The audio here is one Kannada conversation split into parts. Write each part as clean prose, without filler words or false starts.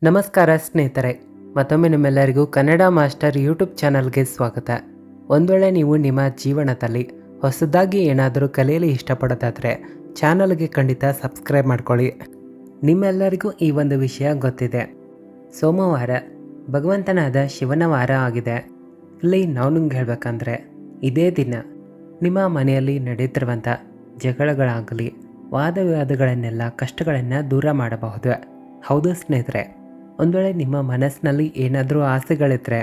ನಮಸ್ಕಾರ ಸ್ನೇಹಿತರೆ, ಮತ್ತೊಮ್ಮೆ ನಿಮ್ಮೆಲ್ಲರಿಗೂ ಕನ್ನಡ ಮಾಸ್ಟರ್ ಯೂಟ್ಯೂಬ್ ಚಾನಲ್ಗೆ ಸ್ವಾಗತ. ಒಂದು ವೇಳೆ ನೀವು ನಿಮ್ಮ ಜೀವನದಲ್ಲಿ ಹೊಸದಾಗಿ ಏನಾದರೂ ಕಲಿಯಲು ಇಷ್ಟಪಡೋದಾದರೆ ಚಾನಲ್ಗೆ ಖಂಡಿತ ಸಬ್ಸ್ಕ್ರೈಬ್ ಮಾಡ್ಕೊಳ್ಳಿ. ನಿಮ್ಮೆಲ್ಲರಿಗೂ ಈ ಒಂದು ವಿಷಯ ಗೊತ್ತಿದೆ, ಸೋಮವಾರ ಭಗವಂತನಾದ ಶಿವನ ವಾರ ಆಗಿದೆ. ಇಲ್ಲಿ ನಾವು ನಿಮ್ಗೆ ಹೇಳಬೇಕಂದ್ರೆ ಇದೇ ದಿನ ನಿಮ್ಮ ಮನೆಯಲ್ಲಿ ನಡೆಯುತ್ತಿರುವಂಥ ಜಗಳಗಳಾಗಲಿ ವಾದವಿವಾದಗಳನ್ನೆಲ್ಲ ಕಷ್ಟಗಳನ್ನು ದೂರ ಮಾಡಬಹುದು. ಹೌದು ಸ್ನೇಹಿತರೆ, ಒಂದು ವೇಳೆ ನಿಮ್ಮ ಮನಸ್ಸಿನಲ್ಲಿ ಏನಾದರೂ ಆಸೆಗಳಿದ್ರೆ,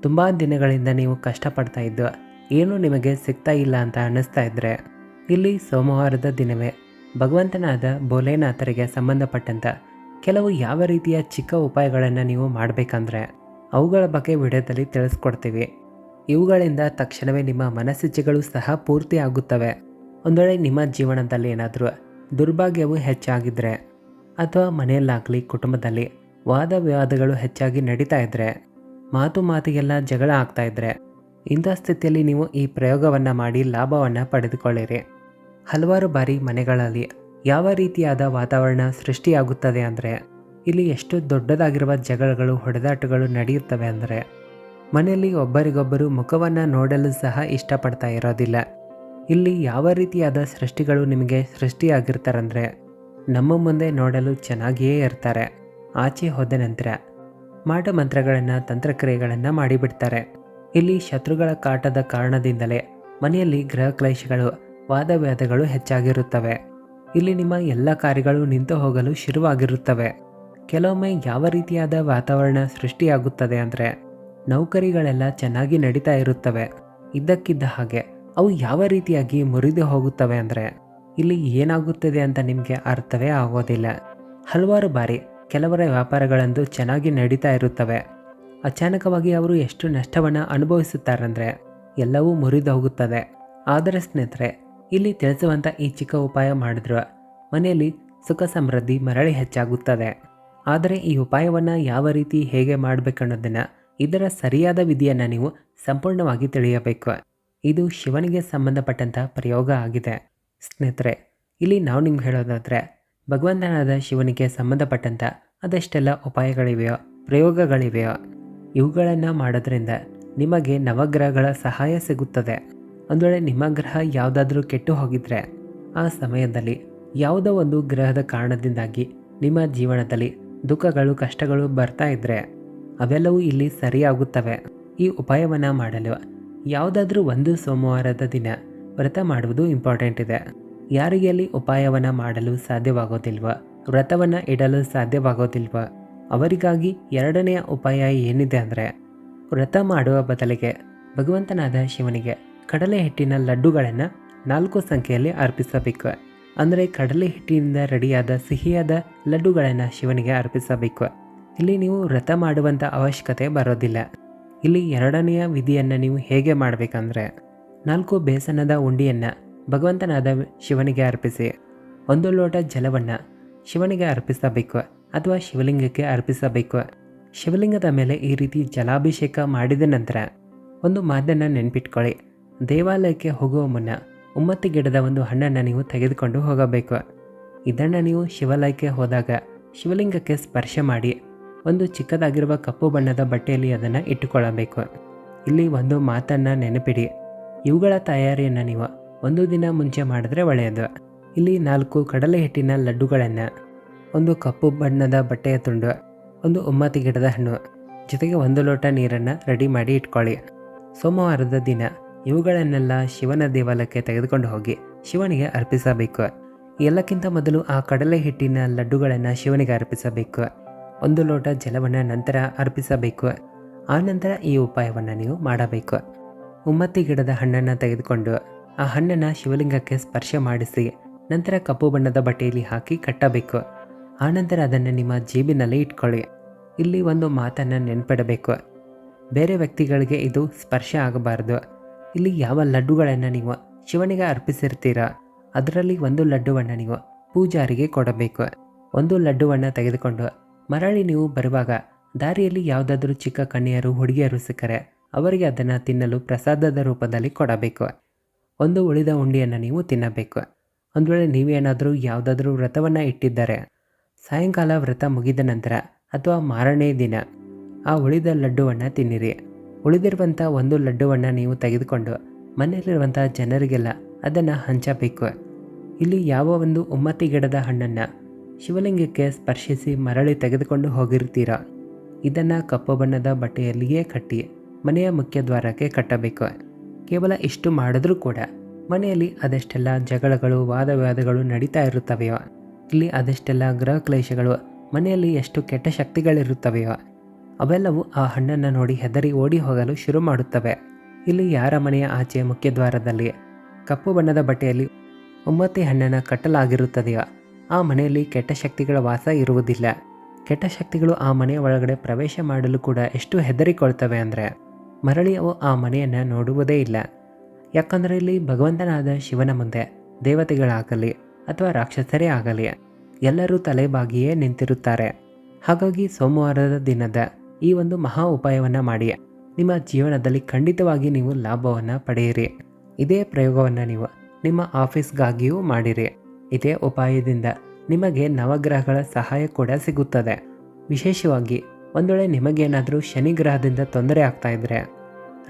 ತುಂಬ ದಿನಗಳಿಂದ ನೀವು ಕಷ್ಟಪಡ್ತಾ ಇದ್ದು ಏನೂ ನಿಮಗೆ ಸಿಗ್ತಾ ಇಲ್ಲ ಅಂತ ಅನ್ನಿಸ್ತಾ ಇದ್ದರೆ, ಇಲ್ಲಿ ಸೋಮವಾರದ ದಿನವೇ ಭಗವಂತನಾದ ಭೋಲೆನಾಥರಿಗೆ ಸಂಬಂಧಪಟ್ಟಂಥ ಕೆಲವು ಯಾವ ರೀತಿಯ ಚಿಕ್ಕ ಉಪಾಯಗಳನ್ನು ನೀವು ಮಾಡಬೇಕಂದ್ರೆ ಅವುಗಳ ಬಗ್ಗೆ ವಿಡಿಯೋದಲ್ಲಿ ತಿಳಿಸ್ಕೊಡ್ತೀವಿ. ಇವುಗಳಿಂದ ತಕ್ಷಣವೇ ನಿಮ್ಮ ಮನಸ್ಸಿಚ್ಛೆಗಳು ಸಹ ಪೂರ್ತಿ ಆಗುತ್ತವೆ. ಒಂದು ವೇಳೆ ನಿಮ್ಮ ಜೀವನದಲ್ಲಿ ಏನಾದರೂ ದುರ್ಭಾಗ್ಯವು ಹೆಚ್ಚಾಗಿದ್ದರೆ ಅಥವಾ ಮನೆಯಲ್ಲಾಗಲಿ ಕುಟುಂಬದಲ್ಲಿ ವಾದ ವಿವಾದಗಳು ಹೆಚ್ಚಾಗಿ ನಡೀತಾ ಇದ್ದರೆ, ಮಾತಿಗೆಲ್ಲ ಜಗಳ ಆಗ್ತಾ ಇದ್ದರೆ, ಇಂಥ ಸ್ಥಿತಿಯಲ್ಲಿ ನೀವು ಈ ಪ್ರಯೋಗವನ್ನು ಮಾಡಿ ಲಾಭವನ್ನು ಪಡೆದುಕೊಳ್ಳಿರಿ. ಹಲವಾರು ಬಾರಿ ಮನೆಗಳಲ್ಲಿ ಯಾವ ರೀತಿಯಾದ ವಾತಾವರಣ ಸೃಷ್ಟಿಯಾಗುತ್ತದೆ ಅಂದರೆ, ಇಲ್ಲಿ ಎಷ್ಟು ದೊಡ್ಡದಾಗಿರುವ ಜಗಳಗಳು ಹೊಡೆದಾಟಗಳು ನಡೆಯುತ್ತವೆ ಅಂದರೆ, ಮನೆಯಲ್ಲಿ ಒಬ್ಬರಿಗೊಬ್ಬರು ಮುಖವನ್ನು ನೋಡಲು ಸಹ ಇಷ್ಟಪಡ್ತಾ ಇರೋದಿಲ್ಲ. ಇಲ್ಲಿ ಯಾವ ರೀತಿಯಾದ ಸೃಷ್ಟಿಗಳು ನಿಮಗೆ ಸೃಷ್ಟಿಯಾಗಿರ್ತಾರಂದರೆ, ನಮ್ಮ ಮುಂದೆ ನೋಡಲು ಚೆನ್ನಾಗಿಯೇ ಇರ್ತಾರೆ, ಆಚೆ ಹೋದ ನಂತರ ಮಾಟಮಂತ್ರಗಳನ್ನು ತಂತ್ರಕ್ರಿಯೆಗಳನ್ನು ಮಾಡಿಬಿಡ್ತಾರೆ. ಇಲ್ಲಿ ಶತ್ರುಗಳ ಕಾಟದ ಕಾರಣದಿಂದಲೇ ಮನೆಯಲ್ಲಿ ಗೃಹ ಕ್ಲೇಶಗಳು ವಾದವ್ಯಾದಗಳು ಹೆಚ್ಚಾಗಿರುತ್ತವೆ. ಇಲ್ಲಿ ನಿಮ್ಮ ಎಲ್ಲ ಕಾರ್ಯಗಳು ನಿಂತು ಹೋಗಲು ಶುರುವಾಗಿರುತ್ತವೆ. ಕೆಲವೊಮ್ಮೆ ಯಾವ ರೀತಿಯಾದ ವಾತಾವರಣ ಸೃಷ್ಟಿಯಾಗುತ್ತದೆ ಅಂದರೆ, ನೌಕರಿಗಳೆಲ್ಲ ಚೆನ್ನಾಗಿ ನಡೀತಾ ಇರುತ್ತವೆ, ಇದ್ದಕ್ಕಿದ್ದ ಹಾಗೆ ಅವು ಯಾವ ರೀತಿಯಾಗಿ ಮುರಿದು ಹೋಗುತ್ತವೆ ಅಂದರೆ, ಇಲ್ಲಿ ಏನಾಗುತ್ತದೆ ಅಂತ ನಿಮಗೆ ಅರ್ಥವೇ ಆಗೋದಿಲ್ಲ. ಹಲವಾರು ಬಾರಿ ಕೆಲವರ ವ್ಯಾಪಾರಗಳಂದು ಚೆನ್ನಾಗಿ ನಡೀತಾ ಇರುತ್ತವೆ, ಅಚಾನಕವಾಗಿ ಅವರು ಎಷ್ಟು ನಷ್ಟವನ್ನು ಅನುಭವಿಸುತ್ತಾರಂದರೆ ಎಲ್ಲವೂ ಮುರಿದು ಹೋಗುತ್ತದೆ. ಆದರೆ ಸ್ನೇಹಿತರೆ, ಇಲ್ಲಿ ತಿಳಿಸುವಂಥ ಈ ಚಿಕ್ಕ ಉಪಾಯ ಮಾಡಿದ್ರು ಮನೆಯಲ್ಲಿ ಸುಖ ಸಮೃದ್ಧಿ ಮರಳಿ ಹೆಚ್ಚಾಗುತ್ತದೆ. ಆದರೆ ಈ ಉಪಾಯವನ್ನು ಯಾವ ರೀತಿ ಹೇಗೆ ಮಾಡಬೇಕನ್ನೋದನ್ನು, ಇದರ ಸರಿಯಾದ ವಿಧಿಯನ್ನು ನೀವು ಸಂಪೂರ್ಣವಾಗಿ ತಿಳಿಯಬೇಕು. ಇದು ಶಿವನಿಗೆ ಸಂಬಂಧಪಟ್ಟಂಥ ಪ್ರಯೋಗ ಆಗಿದೆ. ಸ್ನೇಹಿತರೆ, ಇಲ್ಲಿ ನಾವು ನಿಮ್ಗೆ ಹೇಳೋದಾದರೆ, ಭಗವಂತನಾದ ಶಿವನಿಗೆ ಸಂಬಂಧಪಟ್ಟಂಥ ಅದೆಷ್ಟೆಲ್ಲ ಉಪಾಯಗಳಿವೆಯೋ ಪ್ರಯೋಗಗಳಿವೆಯೋ ಇವುಗಳನ್ನು ಮಾಡೋದ್ರಿಂದ ನಿಮಗೆ ನವಗ್ರಹಗಳ ಸಹಾಯ ಸಿಗುತ್ತದೆ. ಒಂದು ವೇಳೆ ನಿಮ್ಮ ಗ್ರಹ ಯಾವುದಾದ್ರೂ ಕೆಟ್ಟು ಹೋಗಿದ್ರೆ, ಆ ಸಮಯದಲ್ಲಿ ಯಾವುದೋ ಒಂದು ಗ್ರಹದ ಕಾರಣದಿಂದಾಗಿ ನಿಮ್ಮ ಜೀವನದಲ್ಲಿ ದುಃಖಗಳು ಕಷ್ಟಗಳು ಬರ್ತಾ ಇದ್ದರೆ ಅವೆಲ್ಲವೂ ಇಲ್ಲಿ ಸರಿಯಾಗುತ್ತವೆ. ಈ ಉಪಾಯವನ್ನು ಮಾಡಲು ಯಾವುದಾದ್ರೂ ಒಂದು ಸೋಮವಾರದ ದಿನ ವ್ರತ ಮಾಡುವುದು ಇಂಪಾರ್ಟೆಂಟ್ ಇದೆ. ಯಾರಿಗೆ ಅಲ್ಲಿ ಉಪಾಯವನ್ನು ಮಾಡಲು ಸಾಧ್ಯವಾಗೋದಿಲ್ವ, ವ್ರತವನ್ನು ಇಡಲು ಸಾಧ್ಯವಾಗೋದಿಲ್ವ, ಅವರಿಗಾಗಿ ಎರಡನೆಯ ಉಪಾಯ ಏನಿದೆ ಅಂದರೆ, ವ್ರತ ಮಾಡುವ ಬದಲಿಗೆ ಭಗವಂತನಾದ ಶಿವನಿಗೆ ಕಡಲೆ ಹಿಟ್ಟಿನ ಲಡ್ಡುಗಳನ್ನು 4 ಸಂಖ್ಯೆಯಲ್ಲಿ ಅರ್ಪಿಸಬೇಕು. ಅಂದರೆ ಕಡಲೆ ಹಿಟ್ಟಿನಿಂದ ರೆಡಿಯಾದ ಸಿಹಿಯಾದ ಲಡ್ಡುಗಳನ್ನು ಶಿವನಿಗೆ ಅರ್ಪಿಸಬೇಕು. ಇಲ್ಲಿ ನೀವು ವ್ರತ ಮಾಡುವಂಥ ಅವಶ್ಯಕತೆ ಬರೋದಿಲ್ಲ. ಇಲ್ಲಿ ಎರಡನೆಯ ವಿಧಿಯನ್ನು ನೀವು ಹೇಗೆ ಮಾಡಬೇಕಂದ್ರೆ, 4 ಬೇಸನದ ಉಂಡಿಯನ್ನು ಭಗವಂತನಾದ ಶಿವನಿಗೆ ಅರ್ಪಿಸಿ 1 ಲೋಟ ಜಲವನ್ನು ಶಿವನಿಗೆ ಅರ್ಪಿಸಬೇಕು ಅಥವಾ ಶಿವಲಿಂಗಕ್ಕೆ ಅರ್ಪಿಸಬೇಕು. ಶಿವಲಿಂಗದ ಮೇಲೆ ಈ ರೀತಿ ಜಲಾಭಿಷೇಕ ಮಾಡಿದ ನಂತರ ಒಂದು ಮಾತನ್ನು ನೆನಪಿಟ್ಕೊಳ್ಳಿ, ದೇವಾಲಯಕ್ಕೆ ಹೋಗುವ ಮುನ್ನ ಉಮ್ಮತ್ತಿ ಗಿಡದ ಒಂದು ಹಣ್ಣನ್ನು ನೀವು ತೆಗೆದುಕೊಂಡು ಹೋಗಬೇಕು. ಇದನ್ನು ನೀವು ಶಿವಾಲಯಕ್ಕೆ ಹೋದಾಗ ಶಿವಲಿಂಗಕ್ಕೆ ಸ್ಪರ್ಶ ಮಾಡಿ ಒಂದು ಚಿಕ್ಕದಾಗಿರುವ ಕಪ್ಪು ಬಣ್ಣದ ಬಟ್ಟೆಯಲ್ಲಿ ಅದನ್ನು ಇಟ್ಟುಕೊಳ್ಳಬೇಕು. ಇಲ್ಲಿ ಒಂದು ಮಾತನ್ನು ನೆನಪಿಡಿ, ಇವುಗಳ ತಯಾರಿಯನ್ನು ನೀವು 1 ದಿನ ಮುಂಚೆ ಮಾಡಿದ್ರೆ ಒಳ್ಳೆಯದು. ಇಲ್ಲಿ 4 ಕಡಲೆ ಹಿಟ್ಟಿನ ಲಡ್ಡುಗಳನ್ನು, ಒಂದು ಕಪ್ಪು ಬಣ್ಣದ ಬಟ್ಟೆಯ ತುಂಡು, ಒಂದು ಉಮ್ಮತ್ತಿ ಗಿಡದ ಹಣ್ಣು, ಜೊತೆಗೆ 1 ಲೋಟ ನೀರನ್ನು ರೆಡಿ ಮಾಡಿ ಇಟ್ಕೊಳ್ಳಿ. ಸೋಮವಾರದ ದಿನ ಇವುಗಳನ್ನೆಲ್ಲ ಶಿವನ ದೇವಾಲಯಕ್ಕೆ ತೆಗೆದುಕೊಂಡು ಹೋಗಿ ಶಿವನಿಗೆ ಅರ್ಪಿಸಬೇಕು. ಎಲ್ಲಕ್ಕಿಂತ ಮೊದಲು ಆ ಕಡಲೆ ಹಿಟ್ಟಿನ ಲಡ್ಡುಗಳನ್ನು ಶಿವನಿಗೆ ಅರ್ಪಿಸಬೇಕು. 1 ಲೋಟ ಜಲವನ್ನು ನಂತರ ಅರ್ಪಿಸಬೇಕು. ಆ ನಂತರ ಈ ಉಪಾಯವನ್ನು ನೀವು ಮಾಡಬೇಕು. ಉಮ್ಮತ್ತಿ ಗಿಡದ ಹಣ್ಣನ್ನು ತೆಗೆದುಕೊಂಡು ಆ ಹಣ್ಣನ್ನು ಶಿವಲಿಂಗಕ್ಕೆ ಸ್ಪರ್ಶ ಮಾಡಿಸಿ ನಂತರ ಕಪ್ಪು ಬಣ್ಣದ ಬಟ್ಟೆಯಲ್ಲಿ ಹಾಕಿ ಕಟ್ಟಬೇಕು. ಆನಂತರ ಅದನ್ನು ನಿಮ್ಮ ಜೇಬಿನಲ್ಲಿ ಇಟ್ಕೊಳ್ಳಿ. ಇಲ್ಲಿ ಒಂದು ಮಾತನ್ನು ನೆನಪಿಡಬೇಕು, ಬೇರೆ ವ್ಯಕ್ತಿಗಳಿಗೆ ಇದು ಸ್ಪರ್ಶ ಆಗಬಾರ್ದು. ಇಲ್ಲಿ ಯಾವ ಲಡ್ಡುಗಳನ್ನು ನೀವು ಶಿವನಿಗೆ ಅರ್ಪಿಸಿರ್ತೀರ ಅದರಲ್ಲಿ 1 ಲಡ್ಡುವನ್ನು ನೀವು ಪೂಜಾರಿಗೆ ಕೊಡಬೇಕು. 1 ಲಡ್ಡುವನ್ನು ತೆಗೆದುಕೊಂಡು ಮರಳಿ ನೀವು ಬರುವಾಗ ದಾರಿಯಲ್ಲಿ ಯಾವುದಾದ್ರೂ ಚಿಕ್ಕ ಕನ್ಯರು ಹುಡುಗಿಯರು ಸಿಕ್ಕರೆ ಅವರಿಗೆ ಅದನ್ನು ತಿನ್ನಲು ಪ್ರಸಾದದ ರೂಪದಲ್ಲಿ ಕೊಡಬೇಕು. 1 ಉಳಿದ ಉಂಡಿಯನ್ನು ನೀವು ತಿನ್ನಬೇಕು. ಒಂದು ವೇಳೆ ನೀವೇನಾದರೂ ಯಾವುದಾದ್ರೂ ವ್ರತವನ್ನು ಇಟ್ಟಿದ್ದರೆ ಸಾಯಂಕಾಲ ವ್ರತ ಮುಗಿದ ನಂತರ ಅಥವಾ ಮಾರನೇ ದಿನ ಆ ಉಳಿದ ಲಡ್ಡುವನ್ನು ತಿನ್ನಿರಿ. ಉಳಿದಿರುವಂಥ ಒಂದು ಲಡ್ಡುವನ್ನು ನೀವು ತೆಗೆದುಕೊಂಡು ಮನೆಯಲ್ಲಿರುವಂಥ ಜನರಿಗೆಲ್ಲ ಅದನ್ನು ಹಂಚಬೇಕು. ಇಲ್ಲಿ ಯಾವ ಒಂದು ಉಮ್ಮತ್ತಿ ಗಿಡದ ಹಣ್ಣನ್ನು ಶಿವಲಿಂಗಕ್ಕೆ ಸ್ಪರ್ಶಿಸಿ ಮರಳಿ ತೆಗೆದುಕೊಂಡು ಹೋಗಿರ್ತೀರ ಇದನ್ನು ಕಪ್ಪು ಬಣ್ಣದ ಬಟ್ಟೆಯಲ್ಲಿಯೇ ಕಟ್ಟಿ ಮನೆಯ ಮುಖ್ಯ ದ್ವಾರಕ್ಕೆ ಕಟ್ಟಬೇಕು. ಕೇವಲ ಇಷ್ಟು ಮಾಡಿದ್ರೂ ಕೂಡ ಮನೆಯಲ್ಲಿ ಅದೆಷ್ಟೆಲ್ಲ ಜಗಳಗಳು ವಾದವಿವಾದಗಳು ನಡೀತಾ ಇರುತ್ತವೆಯೋ, ಇಲ್ಲಿ ಅದೆಷ್ಟೆಲ್ಲ ಗ್ರಹ ಕ್ಲೇಶಗಳು ಮನೆಯಲ್ಲಿ ಎಷ್ಟು ಕೆಟ್ಟ ಶಕ್ತಿಗಳಿರುತ್ತವೆಯೋ ಅವೆಲ್ಲವೂ ಆ ಹಣ್ಣನ್ನು ನೋಡಿ ಹೆದರಿ ಓಡಿ ಹೋಗಲು ಶುರು ಮಾಡುತ್ತವೆ. ಇಲ್ಲಿ ಯಾರ ಮನೆಯ ಆಚೆ ಮುಖ್ಯದ್ವಾರದಲ್ಲಿ ಕಪ್ಪು ಬಣ್ಣದ ಬಟ್ಟೆಯಲ್ಲಿ ಉಮ್ಮತ್ತಿ ಹಣ್ಣನ್ನು ಕಟ್ಟಲಾಗಿರುತ್ತದೆಯೋ ಆ ಮನೆಯಲ್ಲಿ ಕೆಟ್ಟ ಶಕ್ತಿಗಳ ವಾಸ ಇರುವುದಿಲ್ಲ. ಕೆಟ್ಟ ಶಕ್ತಿಗಳು ಆ ಮನೆಯ ಒಳಗಡೆ ಪ್ರವೇಶ ಮಾಡಲು ಕೂಡ ಎಷ್ಟು ಹೆದರಿಕೊಳ್ತವೆ ಅಂದರೆ ಮರಳಿ ಅವು ಆ ಮನೆಯನ್ನು ನೋಡುವುದೇ ಇಲ್ಲ. ಯಾಕಂದರೆ ಇಲ್ಲಿ ಭಗವಂತನಾದ ಶಿವನ ಮುಂದೆ ದೇವತೆಗಳಾಗಲಿ ಅಥವಾ ರಾಕ್ಷಸರೇ ಆಗಲಿ ಎಲ್ಲರೂ ತಲೆಬಾಗಿಯೇ ನಿಂತಿರುತ್ತಾರೆ. ಹಾಗಾಗಿ ಸೋಮವಾರದ ದಿನದ ಈ ಒಂದು ಮಹಾ ಉಪಾಯವನ್ನು ಮಾಡಿ ನಿಮ್ಮ ಜೀವನದಲ್ಲಿ ಖಂಡಿತವಾಗಿ ನೀವು ಲಾಭವನ್ನು ಪಡೆಯಿರಿ. ಇದೇ ಪ್ರಯೋಗವನ್ನು ನೀವು ನಿಮ್ಮ ಆಫೀಸ್ಗಾಗಿಯೂ ಮಾಡಿರಿ. ಇದೇ ಉಪಾಯದಿಂದ ನಿಮಗೆ ನವಗ್ರಹಗಳ ಸಹಾಯ ಕೂಡ ಸಿಗುತ್ತದೆ. ವಿಶೇಷವಾಗಿ ಒಂದು ವೇಳೆ ನಿಮಗೇನಾದರೂ ಶನಿ ಗ್ರಹದಿಂದ ತೊಂದರೆ ಆಗ್ತಾ ಇದ್ದರೆ,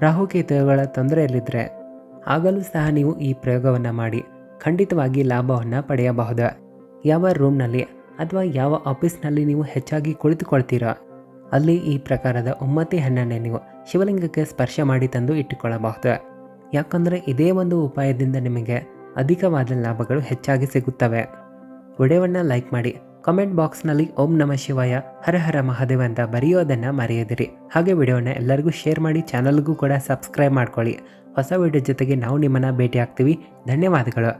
ರಾಹುಕೇತುಗಳ ತೊಂದರೆಯಲ್ಲಿದ್ದರೆ ಆಗಲೂ ಸಹ ನೀವು ಈ ಪ್ರಯೋಗವನ್ನು ಮಾಡಿ ಖಂಡಿತವಾಗಿ ಲಾಭವನ್ನು ಪಡೆಯಬಹುದು. ಯಾವ ರೂಮ್ನಲ್ಲಿ ಅಥವಾ ಯಾವ ಆಫೀಸ್ನಲ್ಲಿ ನೀವು ಹೆಚ್ಚಾಗಿ ಕುಳಿತುಕೊಳ್ತೀರೋ ಅಲ್ಲಿ ಈ ಪ್ರಕಾರದ ಉಮ್ಮತ್ತಿ ಹಣ್ಣನ್ನೇ ನೀವು ಶಿವಲಿಂಗಕ್ಕೆ ಸ್ಪರ್ಶ ಮಾಡಿ ತಂದು ಇಟ್ಟುಕೊಳ್ಳಬಹುದು. ಯಾಕಂದರೆ ಇದೇ ಒಂದು ಉಪಾಯದಿಂದ ನಿಮಗೆ ಅಧಿಕವಾದ ಲಾಭಗಳು ಹೆಚ್ಚಾಗಿ ಸಿಗುತ್ತವೆ. ವಿಡಿಯೋವನ್ನು ಲೈಕ್ ಮಾಡಿ, ಕಾಮೆಂಟ್ ಬಾಕ್ಸ್ನಲ್ಲಿ ಓಂ ನಮಃ ಶಿವಾಯ ಹರ ಹರ ಮಹಾದೇವ ಅಂತ ಬರೆಯೋದನ್ನು ಮರೆಯದಿರಿ. ಹಾಗೆ ವಿಡಿಯೋನ ಎಲ್ಲರಿಗೂ ಶೇರ್ ಮಾಡಿ, ಚಾನಲ್ಗೂ ಕೂಡ ಸಬ್ಸ್ಕ್ರೈಬ್ ಮಾಡ್ಕೊಳ್ಳಿ. ಹೊಸ ವಿಡಿಯೋ ಜೊತೆಗೆ ನಾವು ನಿಮ್ಮನ್ನು ಭೇಟಿ ಆಗ್ತೀವಿ. ಧನ್ಯವಾದಗಳು.